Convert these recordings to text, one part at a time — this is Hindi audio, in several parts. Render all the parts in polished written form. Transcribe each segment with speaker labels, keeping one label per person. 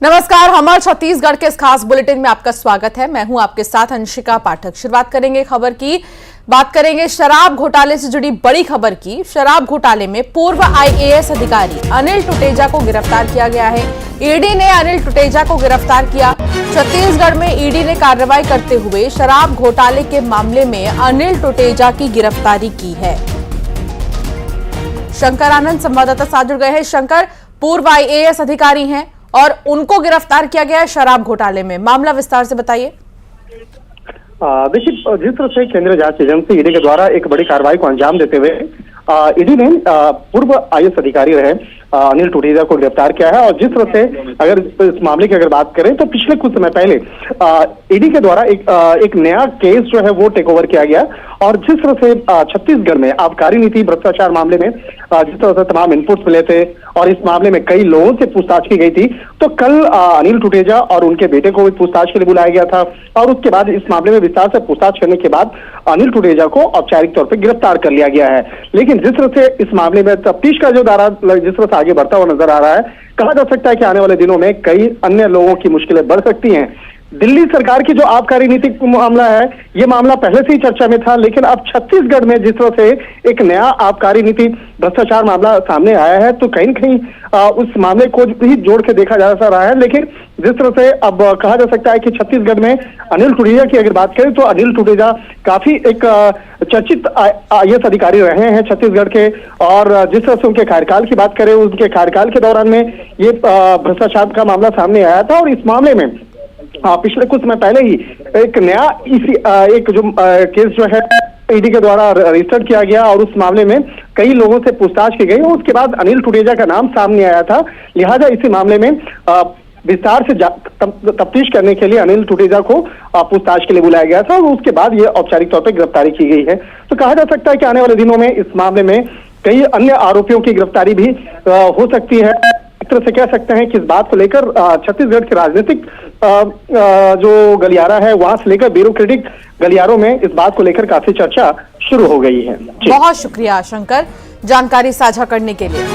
Speaker 1: नमस्कार, हमारे छत्तीसगढ़ के इस खास बुलेटिन में आपका स्वागत है। मैं हूं आपके साथ अंशिका पाठक। शुरुआत करेंगे खबर की, बात करेंगे शराब घोटाले से जुड़ी बड़ी खबर की। शराब घोटाले में पूर्व आईएएस अधिकारी अनिल टुटेजा को गिरफ्तार किया गया है। ईडी ने अनिल टुटेजा को गिरफ्तार किया। छत्तीसगढ़ में ईडी ने कार्रवाई करते हुए शराब घोटाले के मामले में अनिल टुटेजा की गिरफ्तारी की है। शंकर आनंद संवाददाता साथ जुड़ गए हैं। शंकर, पूर्व आईएएस अधिकारी हैं और उनको गिरफ्तार किया गया है शराब घोटाले में, मामला विस्तार से बताइए।
Speaker 2: देखिए, जिस तरह से केंद्रीय जांच एजेंसी ईडी के द्वारा एक बड़ी कार्रवाई को अंजाम देते हुए ईडी ने पूर्व आईएएस अधिकारी रहे अनिल टुटेजा को गिरफ्तार किया है। और जिस तरह से अगर इस मामले की अगर बात करें तो पिछले कुछ समय पहले ईडी के द्वारा एक नया केस जो है वो टेक ओवर किया गया। और जिस तरह से छत्तीसगढ़ में आबकारी नीति भ्रष्टाचार मामले में जिस तरह से तमाम इनपुट्स मिले थे और इस मामले में कई लोगों से पूछताछ की गई थी, तो कल अनिल टुटेजा और उनके बेटे को भी पूछताछ के लिए बुलाया गया था। और उसके बाद इस मामले में विस्तार से पूछताछ करने के बाद अनिल टुटेजा को औपचारिक तौर पर गिरफ्तार कर लिया गया है। लेकिन जिस तरह से इस मामले में तफ्तीश का जो दायरा जिस तरह से आगे बढ़ता हुआ नजर आ रहा है, कहा जा सकता है कि आने वाले दिनों में कई अन्य लोगों की मुश्किलें बढ़ सकती हैं। दिल्ली सरकार की जो आबकारी नीति मामला है, ये मामला पहले से ही चर्चा में था, लेकिन अब छत्तीसगढ़ में जिस तरह से एक नया आबकारी नीति भ्रष्टाचार मामला सामने आया है, तो कहीं न कहीं उस मामले को भी जोड़ के देखा जा रहा है। लेकिन जिस तरह से अब कहा जा सकता है कि छत्तीसगढ़ में अनिल टुटेजा की अगर बात करें तो अनिल टुटेजा काफी एक चर्चित आईएएस अधिकारी रहे हैं छत्तीसगढ़ के। और जिस तरह से उनके कार्यकाल की बात करें, उनके कार्यकाल के दौरान में ये भ्रष्टाचार का मामला सामने आया था। और इस मामले में पिछले कुछ समय पहले ही एक नया एक जो केस जो है ईडी के द्वारा रजिस्टर किया गया और उस मामले में कई लोगों से पूछताछ की गई और उसके बाद अनिल टुटेजा का नाम सामने आया था। लिहाजा इसी मामले में विस्तार से तफ्तीश करने के लिए अनिल टुटेजा को पूछताछ के लिए बुलाया गया था और उसके बाद ये औपचारिक तौर पर गिरफ्तारी की गई है। तो कहा जा सकता है कि आने वाले दिनों में इस मामले में कई अन्य आरोपियों की गिरफ्तारी भी हो सकती है। एक तरह से कह सकते हैं कि इस बात को लेकर छत्तीसगढ़ के राजनीतिक जो गलियारा है, वहां से लेकर ब्यूरोक्रेटिक गलियारों में इस बात को लेकर काफी चर्चा शुरू हो गई है।
Speaker 1: बहुत शुक्रिया शंकर, जानकारी साझा करने के लिए।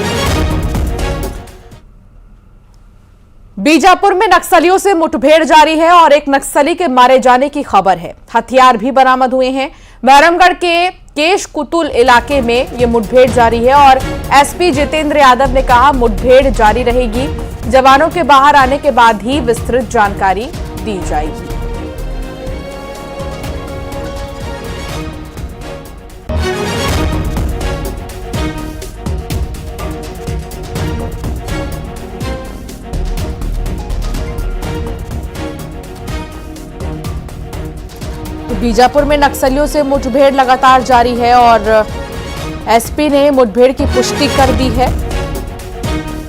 Speaker 1: बीजापुर में नक्सलियों से मुठभेड़ जारी है और एक नक्सली के मारे जाने की खबर है। हथियार भी बरामद हुए हैं। बहरमगढ़ के केश कुतुल इलाके में ये मुठभेड़ जारी है और एसपी जितेंद्र यादव ने कहा मुठभेड़ जारी रहेगी। जवानों के बाहर आने के बाद ही विस्तृत जानकारी दी जाएगी। बीजापुर में नक्सलियों से मुठभेड़ लगातार जारी है और एसपी ने मुठभेड़ की पुष्टि कर दी है।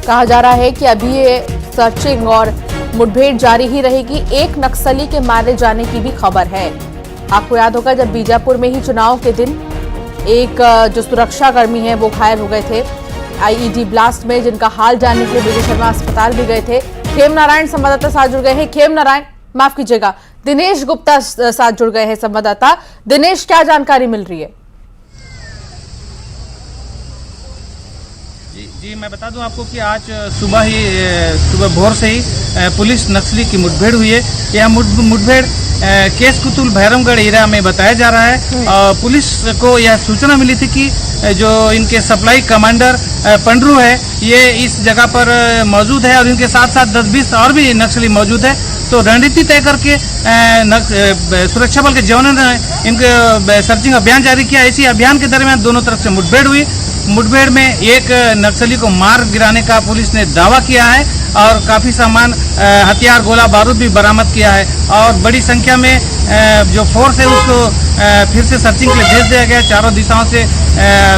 Speaker 1: कहा जा रहा है कि अभी ये सर्चिंग और मुठभेड़ जारी ही रहेगी। एक नक्सली के मारे जाने की भी खबर है। आपको याद होगा जब बीजापुर में ही चुनाव के दिन एक जो सुरक्षा कर्मी है वो घायल हो गए थे आईईडी ब्लास्ट में, जिनका हाल जानने के लिए विजय शर्मा अस्पताल भी गए थे। खेम नारायण संवाददाता साथ जुड़ गए हैं। खेम नारायण, माफ कीजिएगा, दिनेश गुप्ता साथ जुड़ गए हैं संवाददाता। दिनेश, क्या जानकारी मिल रही है?
Speaker 3: जी मैं बता दूं आपको कि आज सुबह भोर से ही पुलिस नक्सली की मुठभेड़ हुई है। यह मुठभेड़ केश कुतुल भैरमगढ़ एरिया में बताया जा रहा है। पुलिस को यह सूचना मिली थी कि जो इनके सप्लाई कमांडर पंडरू है, ये इस जगह पर मौजूद है और इनके साथ साथ 10-20 और भी नक्सली मौजूद है। तो रणनीति तय करके सुरक्षा बल के जवानों ने इनके सर्चिंग अभियान जारी किया। इसी अभियान के दरमियान दोनों तरफ से मुठभेड़ हुई। मुठभेड़ में एक नक्सली को मार गिराने का पुलिस ने दावा किया है और काफी सामान हथियार, गोला बारूद भी बरामद किया है। और बड़ी संख्या में जो फोर्स है उसको फिर से सर्चिंग के लिए भेज दिया गया। चारों दिशाओं से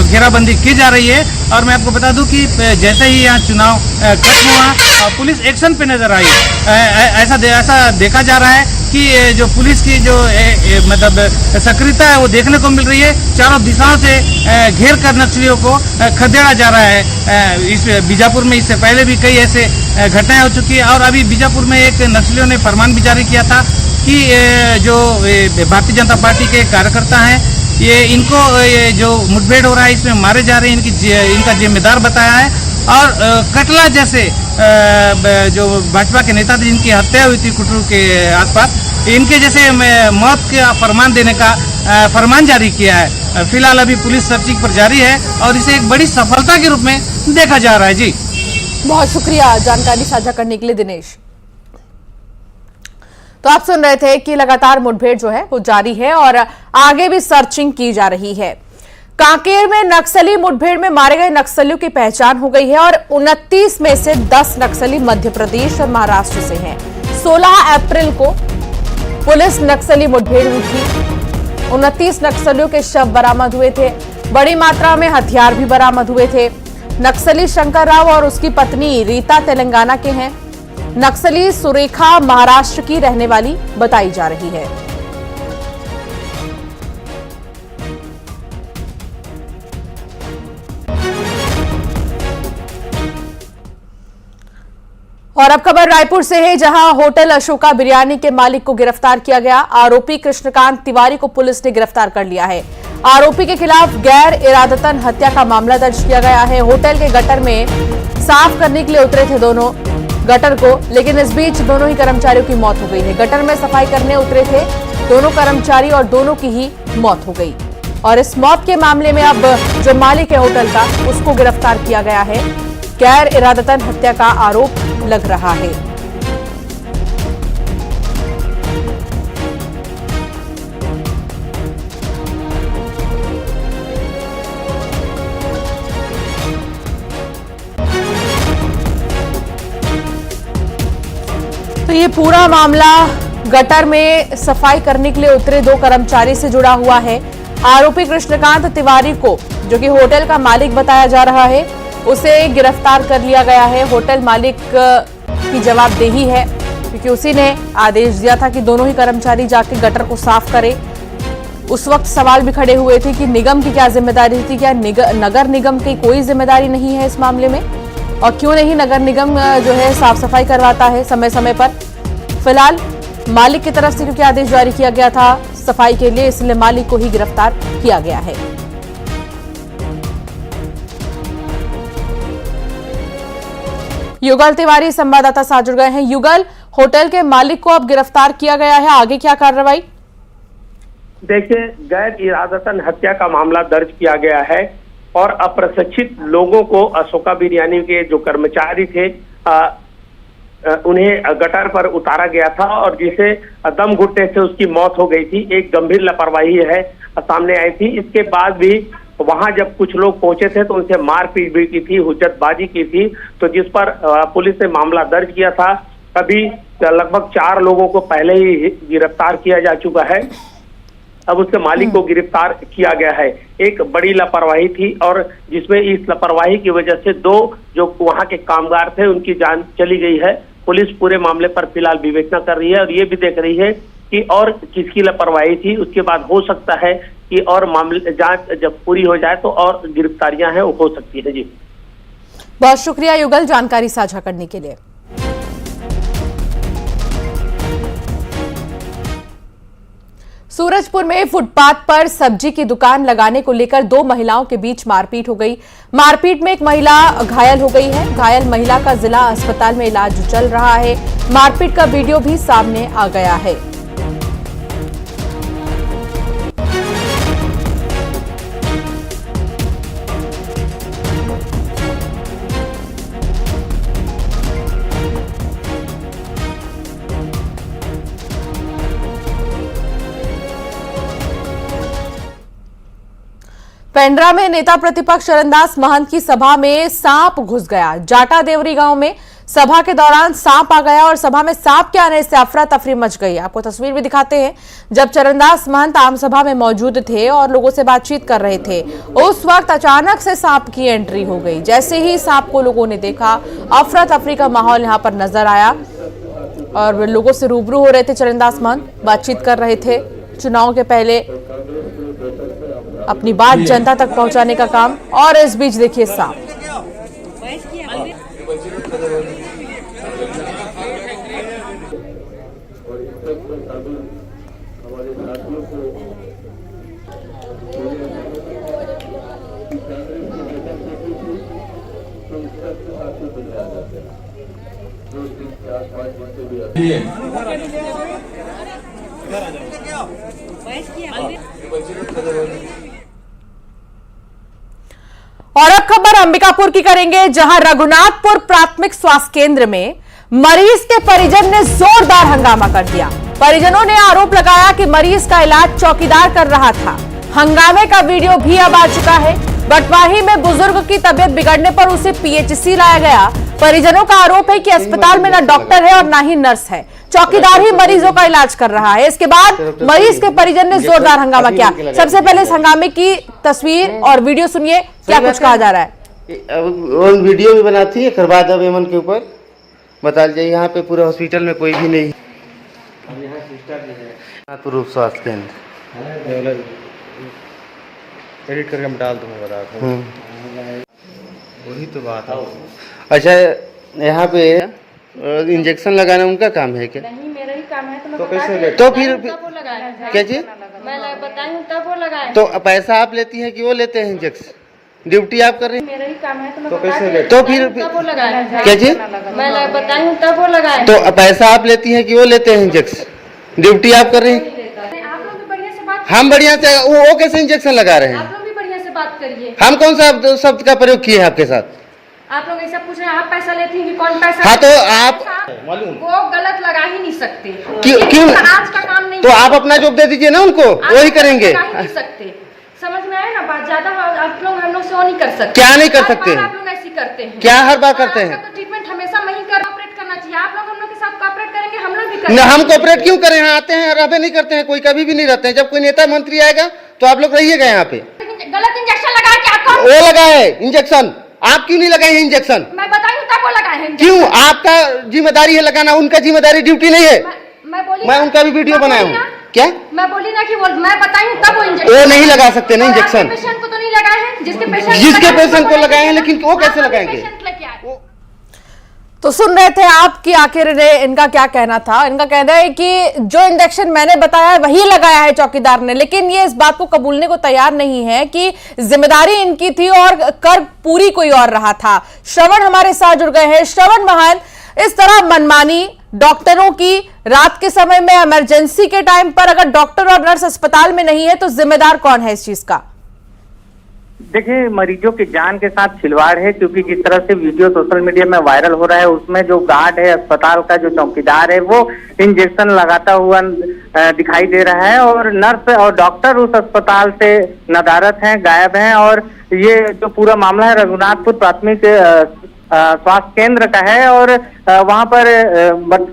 Speaker 3: घेराबंदी की जा रही है। और मैं आपको बता दूं कि जैसे ही यहाँ चुनाव खत्म हुआ पुलिस एक्शन पे नजर आई। ऐसा देखा जा रहा है कि जो पुलिस की जो मतलब सक्रियता है वो देखने को मिल रही है। चारों दिशाओं से घेर कर नक्सलियों को खदेड़ा जा रहा है। इस बीजापुर में इससे पहले भी कई ऐसे घटनाएं हो चुकी है। और अभी बीजापुर में एक नक्सलियों ने फरमान भी जारी किया था कि जो भारतीय जनता पार्टी के कार्यकर्ता हैं, ये इनको ये जो मुठभेड़ हो रहा है इसमें मारे जा रहे हैं, इनका जिम्मेदार बताया है। और कटला जैसे जो भाजपा के नेता थे जिनकी हत्या हुई थी कुटरू के आसपास, इनके जैसे मौत का फरमान देने का फरमान जारी किया है। फिलहाल अभी पुलिस सर्चिंग पर जारी है और इसे एक बड़ी सफलता के रूप में देखा जा रहा है। जी
Speaker 1: बहुत शुक्रिया जानकारी साझा करने के लिए दिनेश। तो आप सुन रहे थे कि लगातार मुठभेड़ जो है वो जारी है और आगे भी सर्चिंग की जा रही है। कांकेर में नक्सली मुठभेड़ में मारे गए नक्सलियों की पहचान हो गई है और 29 में से 10 नक्सली मध्य प्रदेश और महाराष्ट्र से हैं। 16 अप्रैल को पुलिस नक्सली मुठभेड़ हुई थी। 29 नक्सलियों के शव बरामद हुए थे। बड़ी मात्रा में हथियार भी बरामद हुए थे। नक्सली शंकर राव और उसकी पत्नी रीता तेलंगाना के हैं। नक्सली सुरेखा महाराष्ट्र की रहने वाली बताई जा रही है। और अब खबर रायपुर से है, जहां होटल अशोका बिरयानी के मालिक को गिरफ्तार किया गया। आरोपी कृष्णकांत तिवारी को पुलिस ने गिरफ्तार कर लिया है। आरोपी के खिलाफ गैर इरादतन हत्या का मामला दर्ज किया गया है। होटल के गटर में साफ करने के लिए उतरे थे दोनों गटर को, लेकिन इस बीच दोनों ही कर्मचारियों की मौत हो गई है। गटर में सफाई करने उतरे थे दोनों कर्मचारी और दोनों की ही मौत हो गई। और इस मौत के मामले में अब जो मालिक है होटल का, उसको गिरफ्तार किया गया है। गैर इरादतन हत्या का आरोप लग रहा है। तो ये पूरा मामला गटर में सफाई करने के लिए उतरे दो कर्मचारी से जुड़ा हुआ है। आरोपी कृष्णकांत तिवारी को, जो कि होटल का मालिक बताया जा रहा है, उसे गिरफ्तार कर लिया गया है। होटल मालिक की जवाबदेही है, क्योंकि उसी ने आदेश दिया था कि दोनों ही कर्मचारी जाके गटर को साफ करें। उस वक्त सवाल भी खड़े हुए थे कि निगम की क्या जिम्मेदारी थी, क्या नगर निगम की कोई जिम्मेदारी नहीं है इस मामले में, और क्यों नहीं नगर निगम जो है साफ सफाई करवाता है समय समय पर। फिलहाल मालिक की तरफ से क्योंकि आदेश जारी किया गया था सफाई के लिए, इसलिए मालिक को ही गिरफ्तार किया गया है। युगल तिवारी संवाददाता साथ जुड़ गए हैं। युगल, होटल के मालिक को अब गिरफ्तार किया गया है, आगे क्या कार्रवाई?
Speaker 4: देखिए, गैर इरादतन हत्या का मामला दर्ज किया गया है और अप्रशिक्षित लोगों को अशोका बिरयानी के जो कर्मचारी थे उन्हें गटर पर उतारा गया था और जिसे दम घुटने से उसकी मौत हो गई थी। एक गंभीर लापरवाही है सामने आई थी। इसके बाद भी वहां जब कुछ लोग पहुंचे थे तो उनसे मारपीट भी की थी, हुज्जतबाजी की थी, तो जिस पर पुलिस ने मामला दर्ज किया था। अभी लगभग 4 लोगों को पहले ही गिरफ्तार किया जा चुका है। अब उसके मालिक को गिरफ्तार किया गया है। एक बड़ी लापरवाही थी और जिसमें इस लापरवाही की वजह से 2 जो वहां के कामगार थे उनकी जान चली गई है। पुलिस पूरे मामले पर फिलहाल विवेचना कर रही है और ये भी देख रही है कि और किसकी लापरवाही थी। उसके बाद हो सकता है कि और मामले जांच जब पूरी हो जाए तो और गिरफ्तारियां हैं वो हो सकती है। जी
Speaker 1: बहुत शुक्रिया युगल जानकारी साझा करने के लिए। सूरजपुर में फुटपाथ पर सब्जी की दुकान लगाने को लेकर 2 महिलाओं के बीच मारपीट हो गई। मारपीट में एक महिला घायल हो गई है। घायल महिला का जिला अस्पताल में इलाज चल रहा है। मारपीट का वीडियो भी सामने आ गया है। पेंड्रा में नेता प्रतिपक्ष चरणदास महंत की सभा में सांप घुस गया। जाटा देवरी गांव में सभा के दौरान सांप आ गया और सभा में सांप के आने से अफरा तफरी मच गई। आपको तस्वीर भी दिखाते हैं। जब चरणदास महंत आम सभा में मौजूद थे और लोगों से बातचीत कर रहे थे, उस वक्त अचानक से सांप की एंट्री हो गई। जैसे ही सांप को लोगों ने देखा, अफरा तफरी का माहौल यहां पर नजर आया और लोगों से रूबरू हो रहे थे। चरणदास महंत बातचीत कर रहे थे। चुनाव के पहले अपनी बात जनता तक पहुंचाने का काम, और इस बीच देखिए सांप। और अब खबर अंबिकापुर की करेंगे, जहां रघुनाथपुर प्राथमिक स्वास्थ्य केंद्र में मरीज के परिजन ने जोरदार हंगामा कर दिया। परिजनों ने आरोप लगाया कि मरीज का इलाज चौकीदार कर रहा था। हंगामे का वीडियो भी अब आ चुका है। बटवाही में बुजुर्ग की तबीयत बिगड़ने पर उसे पीएचसी लाया गया। परिजनों का आरोप है कि अस्पताल में न डॉक्टर है और न ही नर्स है, चौकीदार ही मरीजों का इलाज कर रहा है। इसके बाद मरीज के परिजन ने जोरदार हंगामा किया। सबसे पहले इस हंगामे की तस्वीर और वीडियो सुनिए, क्या कुछ कहा जा रहा है।
Speaker 5: वीडियो भी बनाती है, करवा दो एमन के ऊपर बता दीजिए। यहाँ पे पूरे हॉस्पिटल में कोई भी नहीं। पूर्व स्वास्थ्य केंद्र
Speaker 6: एडिट करके हम डाल दूंगा, बता वही तो बात है।
Speaker 5: अच्छा, यहाँ पे इंजेक्शन लगाना उनका काम है क्या?
Speaker 7: नहीं, मेरा ही काम है। तो मैं
Speaker 6: तो कैसे
Speaker 7: बताती हूँ,
Speaker 5: तो फिर
Speaker 7: तब वो लगाया।
Speaker 5: क्या चीज?
Speaker 7: मैं बताई हूँ तब वो लगाया।
Speaker 5: तो पैसा आप लेती हैं कि वो लेते हैं इंजेक्शन? ड्यूटी आप कर रही हैं?
Speaker 7: मेरा ही काम है। तो मैं
Speaker 6: तो
Speaker 7: बताती
Speaker 6: कैसे
Speaker 7: हूँ,
Speaker 6: लेते?
Speaker 5: तो फिर
Speaker 7: तब वो लगाया।
Speaker 5: क्या चीज?
Speaker 7: मैं बताई हूँ तब वो लगाया।
Speaker 5: तो पैसा आप लेती हैं कि वो लेते हैं इंजेक्शन? ड्यूटी आप कर रही हैं?
Speaker 7: आप लोग भी बढ़िया से बात,
Speaker 5: हम बढ़िया से, वो कैसे इंजेक्शन लगा रहे हैं?
Speaker 7: आप लोग भी बढ़िया से बात करिए।
Speaker 5: हम कौन सा शब्द का प्रयोग किए हैं आपके साथ?
Speaker 7: आप लोग ऐसा पूछ रहे हैं, आप पैसा लेती हैं कि कौन पैसा?
Speaker 5: हाँ, तो आप
Speaker 7: वो गलत लगा ही नहीं सकते।
Speaker 5: क्यों?
Speaker 7: आज का काम नहीं।
Speaker 5: तो आप अपना जॉब दे दीजिए ना उनको, वही करेंगे।
Speaker 7: लगा ही नहीं सकते। समझ में आया ना बात? ज्यादा आप लोग हम लोग से वो नहीं कर सकते।
Speaker 5: क्या नहीं कर
Speaker 7: हर
Speaker 5: सकते?
Speaker 7: बार आप लोग ऐसी करते हैं।
Speaker 5: क्या हर बार करते हैं?
Speaker 7: तो ट्रीटमेंट हमेशा मैं ही कॉपरेट करना चाहिए। आप लोग हम लोग के साथ कॉपरेट करेंगे, हम लोग भी
Speaker 5: न,
Speaker 7: करेंगे।
Speaker 5: हम कोऑपरेट क्यों करें? यहाँ आते हैं, रहबे नहीं करते हैं, कोई कभी भी नहीं रहते हैं। जब कोई नेता मंत्री आएगा तो आप लोग रहिएगा यहाँ पे।
Speaker 7: गलत इंजेक्शन लगा के आपको
Speaker 5: वो लगाए इंजेक्शन, आप क्यों नहीं लगाए हैं इंजेक्शन?
Speaker 7: मैं बताई हूँ तब वो लगाए हैं।
Speaker 5: क्यों? आपका जिम्मेदारी है लगाना, उनका जिम्मेदारी ड्यूटी नहीं है।
Speaker 7: मैं बोली
Speaker 5: मैं
Speaker 7: ना,
Speaker 5: उनका भी वीडियो
Speaker 7: मैं
Speaker 5: बनाया
Speaker 7: बोली
Speaker 5: हूँ।
Speaker 7: ना,
Speaker 5: क्या?
Speaker 7: मैं बोली ना कि वो मैं बताई हूँ तब वो इंजेक्शन।
Speaker 5: वो नहीं लगा सकते ना
Speaker 7: और
Speaker 5: इंजेक्शन।
Speaker 7: आपके पेशेंट को तो नहीं लगाए हैं, जिसके
Speaker 5: पेशेंट को लगाए हैं, लेकिन वो कैसे लगाएंगे?
Speaker 7: पेशेंट लेके आए।
Speaker 1: तो सुन रहे थे आप कि आखिर इनका क्या कहना था। इनका कहना है कि जो इंजेक्शन मैंने बताया वही लगाया है चौकीदार ने, लेकिन ये इस बात को कबूलने को तैयार नहीं है कि जिम्मेदारी इनकी थी और कर पूरी कोई और रहा था। श्रवण हमारे साथ जुड़ गए हैं। श्रवण महान, इस तरह मनमानी डॉक्टरों की रात के समय में, इमरजेंसी के टाइम पर अगर डॉक्टर और नर्स अस्पताल में नहीं है तो जिम्मेदार कौन है इस चीज का?
Speaker 8: देखिए, मरीजों की जान के साथ खिलवाड़ है, क्योंकि जिस तरह से वीडियो सोशल मीडिया में वायरल हो रहा है उसमें जो गार्ड है अस्पताल का, जो चौकीदार है, वो इंजेक्शन लगाता हुआ दिखाई दे रहा है और नर्स और डॉक्टर उस अस्पताल से नदारत हैं, गायब हैं। और ये जो पूरा मामला है रघुनाथपुर प्राथमिक स्वास्थ्य केंद्र का है और वहां पर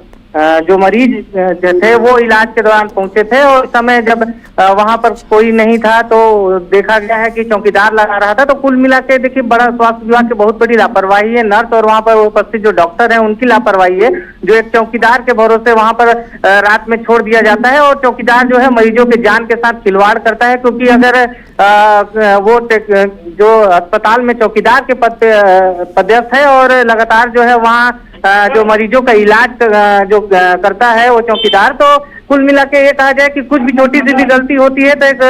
Speaker 8: जो मरीज जो थे वो इलाज के दौरान पहुंचे थे और उस समय जब वहां पर कोई नहीं था तो देखा गया है कि चौकीदार लगा रहा था। तो कुल मिला के देखिए, बड़ा स्वास्थ्य विभाग की बहुत बड़ी लापरवाही है। नर्स और वहां पर उपस्थित जो डॉक्टर हैं उनकी लापरवाही है, जो एक चौकीदार के भरोसे वहां पर रात में छोड़ दिया जाता है। और चौकीदार जो है मरीजों के जान के साथ खिलवाड़ करता है, क्योंकि अगर वो जो अस्पताल में चौकीदार के पद पे पदस्थ है और लगातार जो है वहाँ जो मरीजों का इलाज जो करता है वो चौकीदार, तो कुल मिला के ये कहा जाए कि कुछ भी छोटी सी भी गलती होती है तो एक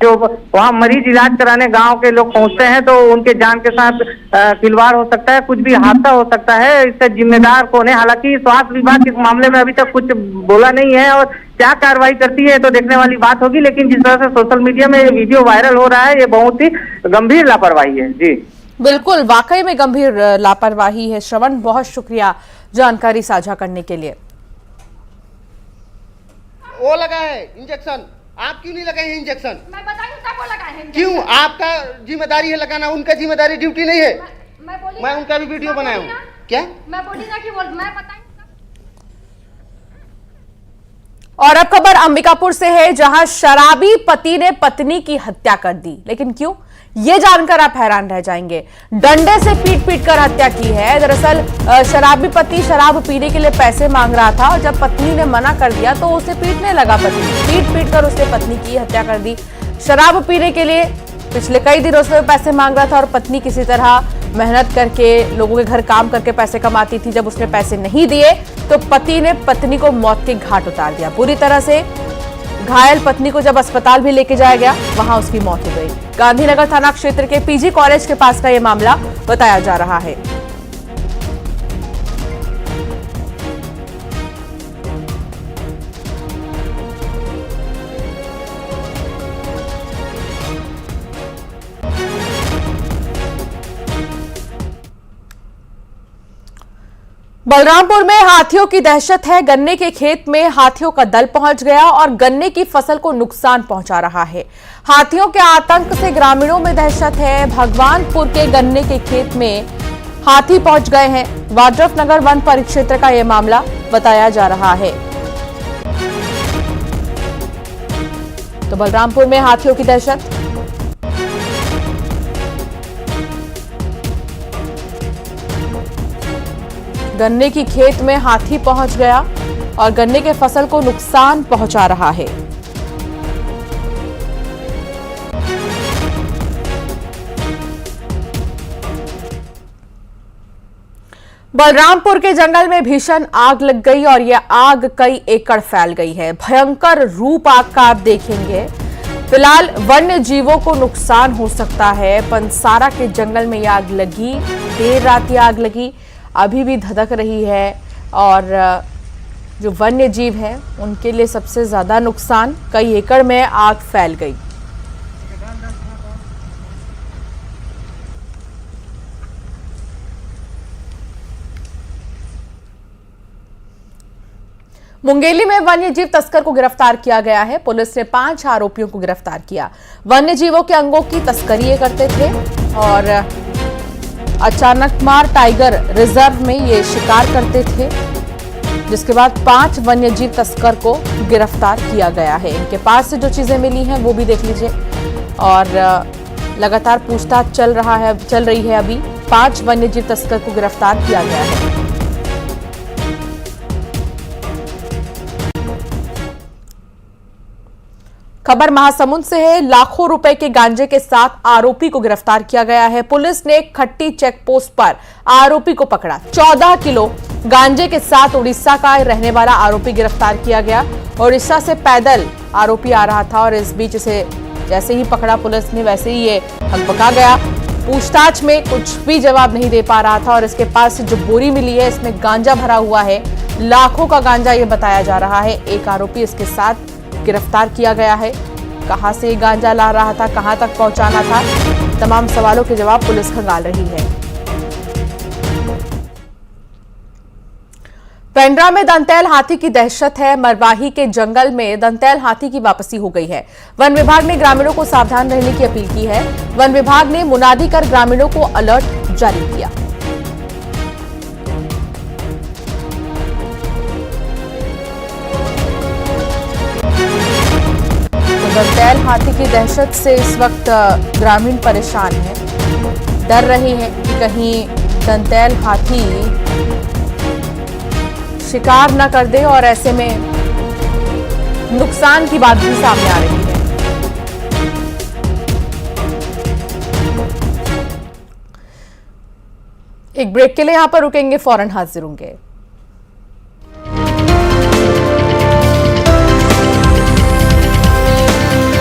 Speaker 8: जो वहाँ मरीज इलाज कराने गांव के लोग पहुंचते हैं तो उनके जान के साथ खिलवाड़ हो सकता है, कुछ भी हादसा हो सकता है। इसका जिम्मेदार कौन है? हालांकि स्वास्थ्य विभाग इस मामले में अभी तक कुछ बोला नहीं है और क्या कार्रवाई करती है तो देखने वाली बात होगी। लेकिन जिस तरह से सोशल मीडिया में ये वीडियो वायरल हो रहा है, ये बहुत ही गंभीर लापरवाही है। जी
Speaker 1: बिल्कुल, वाकई में गंभीर लापरवाही है। श्रवण, बहुत शुक्रिया जानकारी साझा करने के लिए।
Speaker 5: वो लगा है इंजेक्शन, आप क्यों नहीं लगाए हैं इंजेक्शन?
Speaker 7: मैं बताई हूँ तब वो लगाए हैं।
Speaker 5: क्यों? आपका जिम्मेदारी है लगाना, उनका जिम्मेदारी ड्यूटी नहीं है।
Speaker 7: मैं बोली,
Speaker 5: मैं उनका भी वीडियो बनाया हूँ। क्या?
Speaker 7: मैं बोली ना कि वो मैं बताई।
Speaker 1: और अब खबर अंबिकापुर से है, जहां शराबी पति ने पत्नी की हत्या कर दी। लेकिन क्यों, ये जानकर आप हैरान रह जाएंगे। डंडे से पीट कर हत्या की है। दरअसल शराबी पति शराब पीने के लिए पैसे मांग रहा था और जब पत्नी ने मना कर दिया तो उसे पीटने लगा। पति पीट कर उसने पत्नी की हत्या कर दी। शराब पीने के लिए पिछले कई दिनों से पैसे मांग रहा था और पत्नी किसी तरह मेहनत करके लोगों के घर काम करके पैसे कमाती थी। जब उसने पैसे नहीं दिए तो पति ने पत्नी को मौत के घाट उतार दिया। पूरी तरह से घायल पत्नी को जब अस्पताल भी लेके जाया गया, वहां उसकी मौत हो गई। गांधीनगर थाना क्षेत्र के पीजी कॉलेज के पास का यह मामला बताया जा रहा है। बलरामपुर में हाथियों की दहशत है। गन्ने के खेत में हाथियों का दल पहुंच गया और गन्ने की फसल को नुकसान पहुंचा रहा है। हाथियों के आतंक से ग्रामीणों में दहशत है। भगवानपुर के गन्ने के खेत में हाथी पहुंच गए हैं। वाड्रफनगर वन परिक्षेत्र का यह मामला बताया जा रहा है। तो बलरामपुर में हाथियों की दहशत। गन्ने की खेत में हाथी पहुंच गया और गन्ने के फसल को नुकसान पहुंचा रहा है। बलरामपुर के जंगल में भीषण आग लग गई और यह आग कई एकड़ फैल गई है। भयंकर रूप आग का आप देखेंगे। फिलहाल वन्य जीवों को नुकसान हो सकता है। पंसारा के जंगल में यह आग लगी, देर रात यह आग लगी, अभी भी धधक रही है और जो वन्य जीव है उनके लिए सबसे ज्यादा नुकसान। कई एकड़ में आग फैल गई। मुंगेली में वन्यजीव तस्कर को गिरफ्तार किया गया है। पुलिस ने 5 आरोपियों को गिरफ्तार किया। वन्य जीवों के अंगों की तस्करी ये करते थे और अचानकमार टाइगर रिजर्व में ये शिकार करते थे, जिसके बाद 5 वन्यजीव तस्कर को गिरफ्तार किया गया है। इनके पास से जो चीजें मिली हैं वो भी देख लीजिए और लगातार पूछताछ चल रही है। अभी 5 वन्यजीव तस्कर को गिरफ्तार किया गया है। खबर महासमुंद से है। लाखों रुपए के गांजे के साथ आरोपी को गिरफ्तार किया गया है। पुलिस ने खट्टी चेक पोस्ट पर आरोपी को पकड़ा। 14 किलो गांजे के साथ उड़ीसा का रहने वाला आरोपी गिरफ्तार किया गया। उड़ीसा से पैदल आरोपी आ रहा था और इस बीच इसे जैसे ही पकड़ा पुलिस ने वैसे ही ये हकबका गया। पूछताछ में कुछ भी जवाब नहीं दे पा रहा था और इसके पास से जो बोरी मिली है इसमें गांजा भरा हुआ है। लाखों का गांजा ये बताया जा रहा है। एक आरोपी इसके साथ गिरफ्तार किया गया है। कहां से ये गांजा ला रहा था, कहां तक पहुंचाना था, तमाम सवालों के जवाब पुलिस खंगाल रही है। पेंड्रा में दंतैल हाथी की दहशत है। मरवाही के जंगल में दंतैल हाथी की वापसी हो गई है। वन विभाग ने ग्रामीणों को सावधान रहने की अपील की है। वन विभाग ने मुनादी कर ग्रामीणों को अलर्ट जारी किया। दंतैल हाथी की दहशत से इस वक्त ग्रामीण परेशान हैं, डर रहे हैं कि कहीं दंतैल हाथी शिकार न कर दे और ऐसे में नुकसान की बात भी सामने आ रही है। एक ब्रेक के लिए यहां पर रुकेंगे, फौरन हाजिर होंगे।